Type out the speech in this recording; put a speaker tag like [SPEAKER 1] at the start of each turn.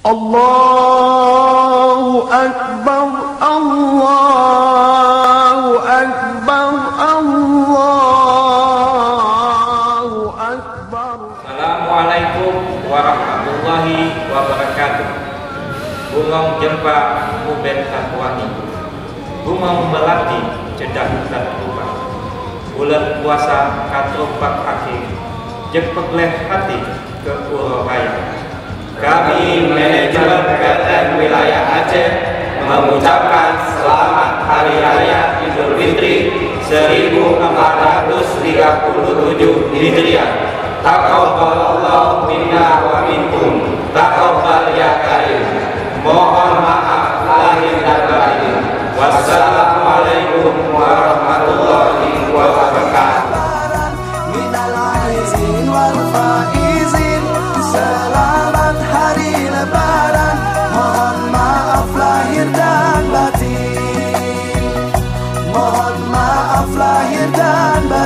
[SPEAKER 1] Allahu Akbar, Allahu Akbar, Allahu Akbar.
[SPEAKER 2] Assalamualaikum warahmatullahi wabarakatuh. Bungong jempa uben takwani, bungong melati cedak dan rupa. Bulan puasa katropak akhir, jepek hati ke Uroraya. Kami manajemen PTN Wilayah Aceh mengucapkan selamat Hari Raya Idul Fitri 1437 Hijriah. Taqabbalallahu minna wa minkum, taqabbal ya karim. Mohon maaf lahir dan batin. Wassalamualaikum warahmatullahi wabarakatuh.
[SPEAKER 3] Selamat Hari Lebaran, mohon maaf lahir dan batin. Mohon maaf lahir dan batin.